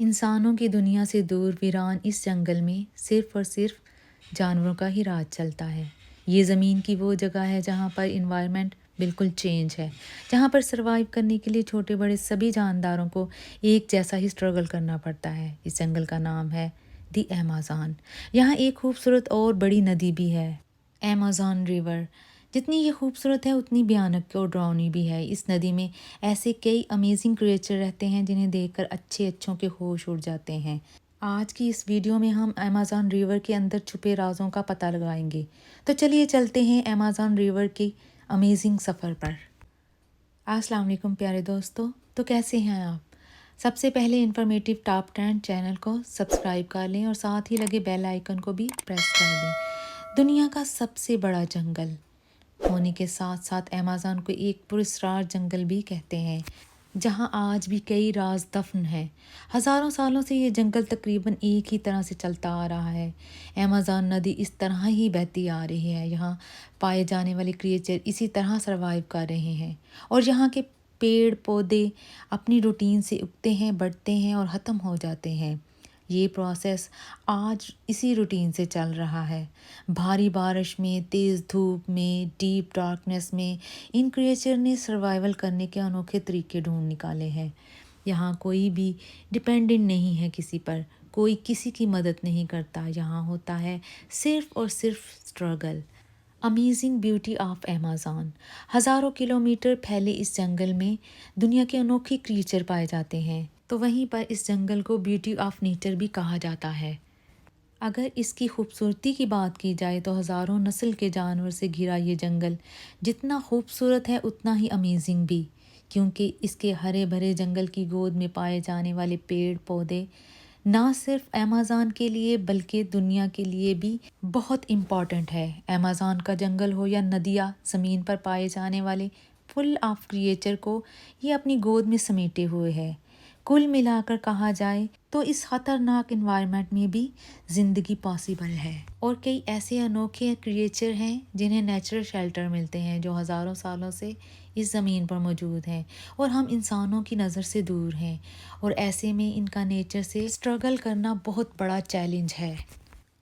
इंसानों की दुनिया से दूर वीरान इस जंगल में सिर्फ़ और सिर्फ जानवरों का ही राज चलता है। ये ज़मीन की वो जगह है जहाँ पर एनवायरनमेंट बिल्कुल चेंज है, जहाँ पर सर्वाइव करने के लिए छोटे बड़े सभी जानदारों को एक जैसा ही स्ट्रगल करना पड़ता है। इस जंगल का नाम है दी अमेज़न। यहाँ एक खूबसूरत और बड़ी नदी भी है, अमेज़न रिवर। जितनी ये खूबसूरत है उतनी भयानक और डरावनी भी है। इस नदी में ऐसे कई अमेजिंग क्रिएचर रहते हैं जिन्हें देखकर अच्छों के होश उड़ जाते हैं। आज की इस वीडियो में हम अमेज़न रिवर के अंदर छुपे राजों का पता लगाएंगे। तो चलिए चलते हैं अमेज़न रिवर के अमेजिंग सफ़र पर। अस्सलाम वालेकुम प्यारे दोस्तों, तो कैसे हैं आप? सबसे पहले इन्फॉर्मेटिव टॉप 10 चैनल को सब्सक्राइब कर लें और साथ ही लगे बेल आइकन को भी प्रेस कर दें। दुनिया का सबसे बड़ा जंगल होने के साथ साथ अमेज़न को एक पुरस्कार जंगल भी कहते हैं, जहां आज भी कई राज दफन हैं। हज़ारों सालों से ये जंगल तकरीबन एक ही तरह से चलता आ रहा है। अमेज़न नदी इस तरह ही बहती आ रही है। यहाँ पाए जाने वाले क्रिएचर इसी तरह सर्वाइव कर रहे हैं और यहाँ के पेड़ पौधे अपनी रूटीन से उगते हैं, बढ़ते हैं और ख़त्म हो जाते हैं। ये प्रोसेस आज इसी रूटीन से चल रहा है। भारी बारिश में, तेज़ धूप में, डीप डार्कनेस में इन क्रिएचर ने सर्वाइवल करने के अनोखे तरीके ढूंढ निकाले हैं। यहाँ कोई भी डिपेंडेंट नहीं है किसी पर, कोई किसी की मदद नहीं करता। यहाँ होता है सिर्फ और सिर्फ struggle. Amazing beauty of Amazon. हज़ारों किलोमीटर फैले इस जंगल में दुनिया के अनोखे क्रिएचर पाए जाते हैं, तो वहीं पर इस जंगल को ब्यूटी ऑफ नेचर भी कहा जाता है। अगर इसकी खूबसूरती की बात की जाए तो हज़ारों नस्ल के जानवर से घिरा ये जंगल जितना खूबसूरत है उतना ही अमेजिंग भी, क्योंकि इसके हरे भरे जंगल की गोद में पाए जाने वाले पेड़ पौधे ना सिर्फ अमेज़न के लिए बल्कि दुनिया के लिए भी बहुत इम्पॉर्टेंट है। अमेज़न का जंगल हो या नदियाँ, ज़मीन पर पाए जाने वाले फुल ऑफ क्रिएचर को ये अपनी गोद में समेटे हुए है। कुल मिलाकर कहा जाए तो इस ख़तरनाक इन्वायरमेंट में भी ज़िंदगी पॉसिबल है और कई ऐसे अनोखे क्रिएचर हैं जिन्हें नेचुरल शेल्टर मिलते हैं, जो हज़ारों सालों से इस ज़मीन पर मौजूद हैं और हम इंसानों की नज़र से दूर हैं, और ऐसे में इनका नेचर से स्ट्रगल करना बहुत बड़ा चैलेंज है।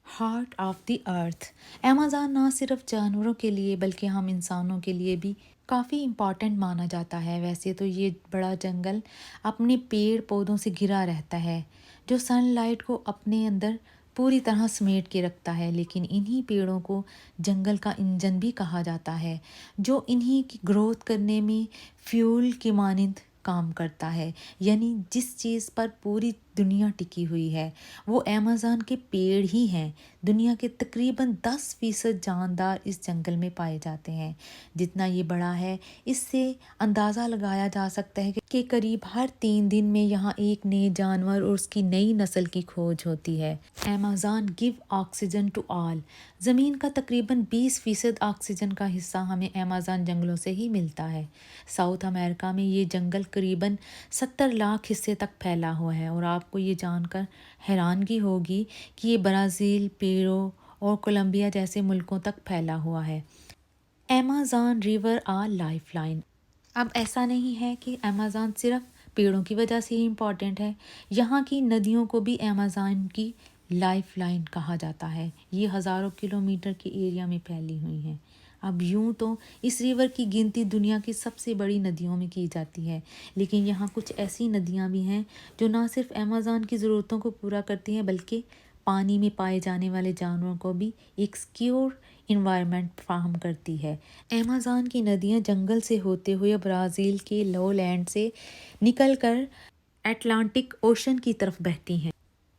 Heart of the earth. Amazon ना सिर्फ जानवरों के लिए बल्कि हम इंसानों के लिए भी काफ़ी इम्पॉर्टेंट माना जाता है। वैसे तो ये बड़ा जंगल अपने पेड़ पौधों से घिरा रहता है, जो सनलाइट को अपने अंदर पूरी तरह समेट के रखता है, लेकिन इन्हीं पेड़ों को जंगल का इंजन भी कहा जाता है, जो इन्हीं की ग्रोथ करने में फ्यूल की मानंद काम करता है। यानी जिस चीज़ पर पूरी दुनिया टिकी हुई है वो अमेज़न के पेड़ ही हैं। दुनिया के तकरीबन 10% जानदार इस जंगल में पाए जाते हैं। जितना ये बड़ा है इससे अंदाज़ा लगाया जा सकता है कि करीब हर 3 दिन में यहाँ एक नए जानवर और उसकी नई नस्ल की खोज होती है। Amazon give oxygen to all. ज़मीन का तकरीबन 20% ऑक्सीजन का हिस्सा हमें अमेज़न जंगलों से ही मिलता है। साउथ अमेरिका में ये जंगल करीबन 70 लाख हिस्से तक फैला हुआ है और आपको ये जानकर हैरानगी होगी कि ये ब्राज़ील, पेरू और कोलंबिया जैसे मुल्कों तक फैला हुआ है। अमेज़न रिवर आ लाइफलाइन। अब ऐसा नहीं है कि अमेज़न सिर्फ पेड़ों की वजह से ही इम्पॉर्टेंट है, यहाँ की नदियों को भी अमेज़न की लाइफलाइन कहा जाता है। ये हज़ारों किलोमीटर के एरिया में फैली हुई हैं। अब यूं तो इस रिवर की गिनती दुनिया की सबसे बड़ी नदियों में की जाती है, लेकिन यहाँ कुछ ऐसी नदियाँ भी हैं जो ना सिर्फ अमेज़न की ज़रूरतों को पूरा करती हैं बल्कि पानी में पाए जाने वाले जानवरों को भी एक सिक्योर इन्वायरमेंट फ्राहम करती है। अमेज़न की नदियाँ जंगल से होते हुए ब्राज़ील के लोलैंड से निकलकर अटलांटिक ओशन की तरफ बहती हैं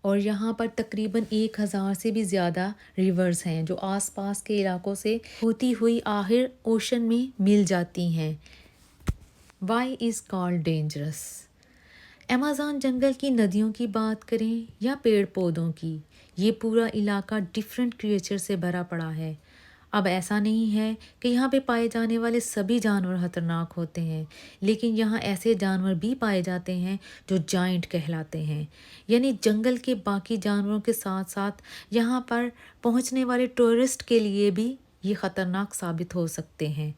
और यहाँ पर तकरीबन 1000 से भी ज़्यादा रिवर्स हैं जो आसपास के इलाकों से होती हुई आखिर ओशन में मिल जाती हैं। Why is called dangerous. Amazon जंगल की नदियों की बात करें या पेड़ पौधों की, ये पूरा इलाका डिफरेंट क्रिएचर से भरा पड़ा है। अब ऐसा नहीं है कि यहाँ पे पाए जाने वाले सभी जानवर खतरनाक होते हैं, लेकिन यहाँ ऐसे जानवर भी पाए जाते हैं जो जाइंट कहलाते हैं। यानी जंगल के बाकी जानवरों के साथ साथ यहाँ पर पहुँचने वाले टूरिस्ट के लिए भी ये ख़तरनाक साबित हो सकते हैं।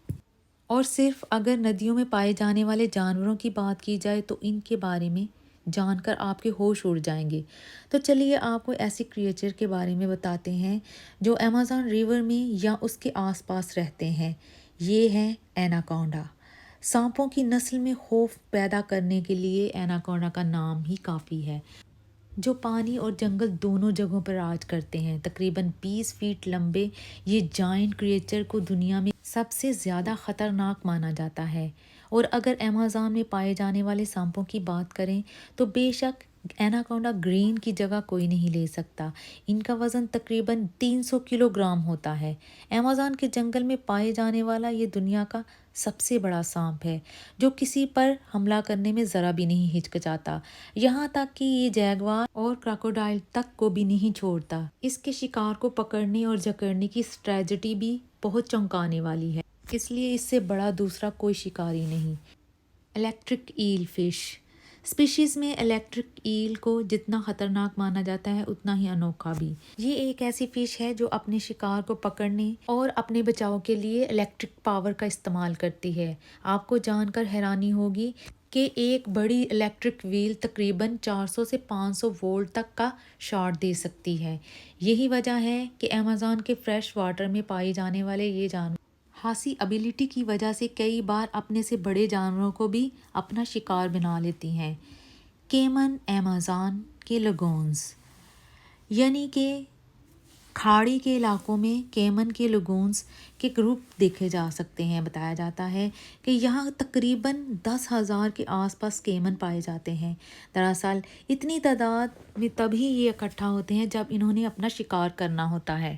और सिर्फ अगर नदियों में पाए जाने वाले जानवरों की बात की जाए तो इनके बारे में جان کر آپ کے ہوش اڑ جائیں گے۔ تو چلیے آپ کو ایسی کریچر کے بارے میں بتاتے ہیں جو ایمیزون ریور میں یا اس کے آس پاس رہتے ہیں۔ یہ ہے ایناکونڈا۔ سانپوں کی نسل میں خوف پیدا کرنے کے لیے ایناکونڈا کا نام ہی کافی ہے، جو پانی اور جنگل دونوں جگہوں پر راج کرتے ہیں۔ تقریباً 20 فیٹ لمبے یہ جائنٹ کریچر کو دنیا میں سب سے زیادہ خطرناک مانا جاتا ہے، اور اگر ایمیزون میں پائے جانے والے سانپوں کی بات کریں تو بے شک ایناکونڈا گرین کی جگہ کوئی نہیں لے سکتا۔ ان کا وزن تقریباً 300 کلو گرام ہوتا ہے۔ ایمیزون کے جنگل میں پائے جانے والا یہ دنیا کا سب سے بڑا سانپ ہے، جو کسی پر حملہ کرنے میں ذرا بھی نہیں ہچکچاتا، یہاں تک کہ یہ جیگوار اور کراکوڈائل تک کو بھی نہیں چھوڑتا۔ اس کے شکار کو پکڑنے اور جکڑنے کی اسٹریٹجی بھی بہت چونکانے والی ہے، اس لیے اس سے بڑا دوسرا کوئی شکاری نہیں۔ الیکٹرک ایل فش اسپیشیز میں الیکٹرک ایل کو جتنا خطرناک مانا جاتا ہے اتنا ہی انوکھا بھی۔ یہ ایک ایسی فش ہے جو اپنے شکار کو پکڑنے اور اپنے بچاؤ کے لیے الیکٹرک پاور کا استعمال کرتی ہے۔ آپ کو جان کر حیرانی ہوگی کہ ایک بڑی الیکٹرک ویل تقریباً 400 سے 500 وولٹ تک کا شاٹ دے سکتی ہے۔ یہی وجہ ہے کہ ایمیزون کے فریش واٹر میں پائے جانے والے یہ جانور خاصی ابیلٹی کی وجہ سے کئی بار اپنے سے بڑے جانوروں کو بھی اپنا شکار بنا لیتی ہیں۔ کیمن ایمیزون کے لگونز، یعنی کہ کھاڑی کے علاقوں میں کیمن کے لگونز کے گروپ دیکھے جا سکتے ہیں۔ بتایا جاتا ہے کہ یہاں تقریباً 10,000 کے آس پاس کیمن پائے جاتے ہیں۔ دراصل اتنی تعداد میں تبھی یہ اکٹھا ہوتے ہیں جب انہوں نے اپنا شکار کرنا ہوتا ہے۔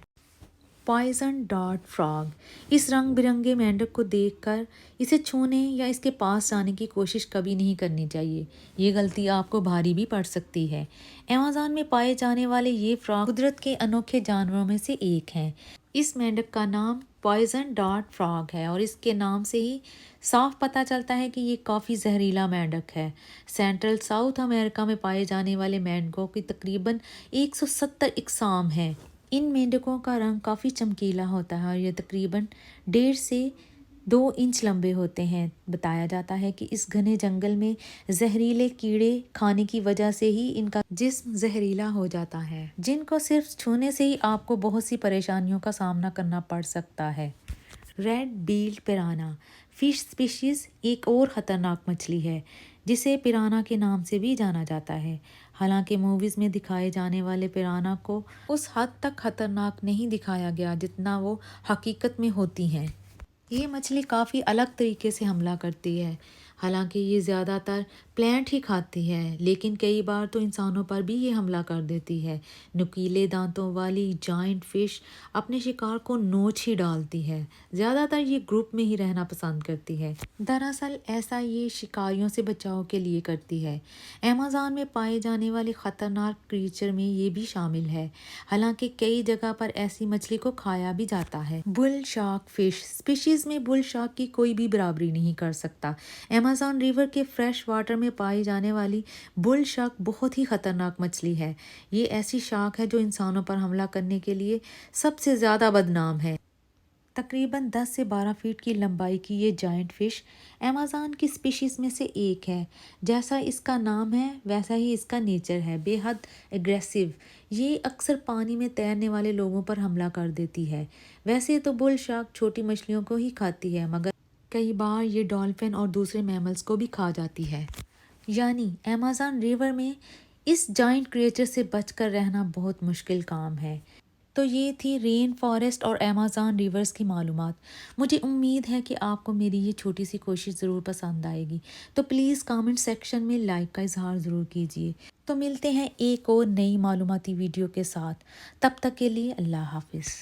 پوائزن ڈارٹ فراگ، اس رنگ برنگے مینڈک کو دیکھ کر اسے چھونے یا اس کے پاس جانے کی کوشش کبھی نہیں کرنی چاہیے، یہ غلطی آپ کو بھاری بھی پڑ سکتی ہے۔ ایمیزون میں پائے جانے والے یہ فراگ قدرت کے انوکھے جانوروں میں سے ایک ہیں۔ اس مینڈک کا نام پوائزن ڈارٹ فراگ ہے، اور اس کے نام سے ہی صاف پتہ چلتا ہے کہ یہ کافی زہریلا مینڈک ہے۔ سینٹرل ساؤتھ امریکہ میں پائے جانے والے مینڈکوں کی تقریباً 170 اقسام ہیں۔ ان مینڈکوں کا رنگ کافی چمکیلا ہوتا ہے اور یہ تقریباً 1.5 سے 2 انچ لمبے ہوتے ہیں۔ بتایا جاتا ہے کہ اس گھنے جنگل میں زہریلے کیڑے کھانے کی وجہ سے ہی ان کا جسم زہریلا ہو جاتا ہے، جن کو صرف چھونے سے ہی آپ کو بہت سی پریشانیوں کا سامنا کرنا پڑ سکتا ہے۔ ریڈ بیلڈ پیرانا فش اسپیشیز ایک اور خطرناک مچھلی ہے جسے پیرانا کے نام سے بھی جانا جاتا ہے۔ حالانکہ موویز میں دکھائے جانے والے پیرانا کو اس حد تک خطرناک نہیں دکھایا گیا جتنا وہ حقیقت میں ہوتی ہیں۔ یہ مچھلی کافی الگ طریقے سے حملہ کرتی ہے۔ حالانکہ یہ زیادہ تر پلانٹ ہی کھاتی ہے، لیکن کئی بار تو انسانوں پر بھی یہ حملہ کر دیتی ہے۔ نوکیلے دانتوں والی جائنٹ فش اپنے شکار کو نوچ ہی ڈالتی ہے۔ زیادہ تر یہ گروپ میں ہی رہنا پسند کرتی ہے۔ دراصل ایسا یہ شکاریوں سے بچاؤ کے لیے کرتی ہے۔ ایمیزون میں پائے جانے والے خطرناک کریچر میں یہ بھی شامل ہے، حالانکہ کئی جگہ پر ایسی مچھلی کو کھایا بھی جاتا ہے۔ بل شارک فش اسپیشیز میں بل شارک کی کوئی بھی برابری نہیں کر سکتا۔ ایمیزون ریور کے فریش واٹر میں پائی جانے والی بل شارک بہت ہی خطرناک مچھلی ہے۔ یہ ایسی شارک ہے جو انسانوں پر حملہ کرنے کے لیے سب سے زیادہ بدنام ہے۔ تقریباً 10 سے 12 فٹ کی لمبائی کی یہ جائنٹ فش ایمیزون کی اسپیشیز میں سے ایک ہے۔ جیسا اس کا نام ہے ویسا ہی اس کا نیچر ہے، بے حد اگریسو۔ یہ اکثر پانی میں تیرنے والے لوگوں پر حملہ کر دیتی ہے۔ ویسے تو بل شارک چھوٹی مچھلیوں کو ہی کھاتی ہے، مگر کئی بار یہ ڈالفن اور دوسرے میملز کو بھی کھا جاتی ہے۔ یعنی ایمیزون ریور میں اس جائنٹ کریچر سے بچ کر رہنا بہت مشکل کام ہے۔ تو یہ تھی رین فارسٹ اور ایمیزون ریورز کی معلومات۔ مجھے امید ہے کہ آپ کو میری یہ چھوٹی سی کوشش ضرور پسند آئے گی، تو پلیز کامنٹ سیکشن میں لائک کا اظہار ضرور کیجیے۔ تو ملتے ہیں ایک اور نئی معلوماتی ویڈیو کے ساتھ، تب تک کے لیے اللہ حافظ۔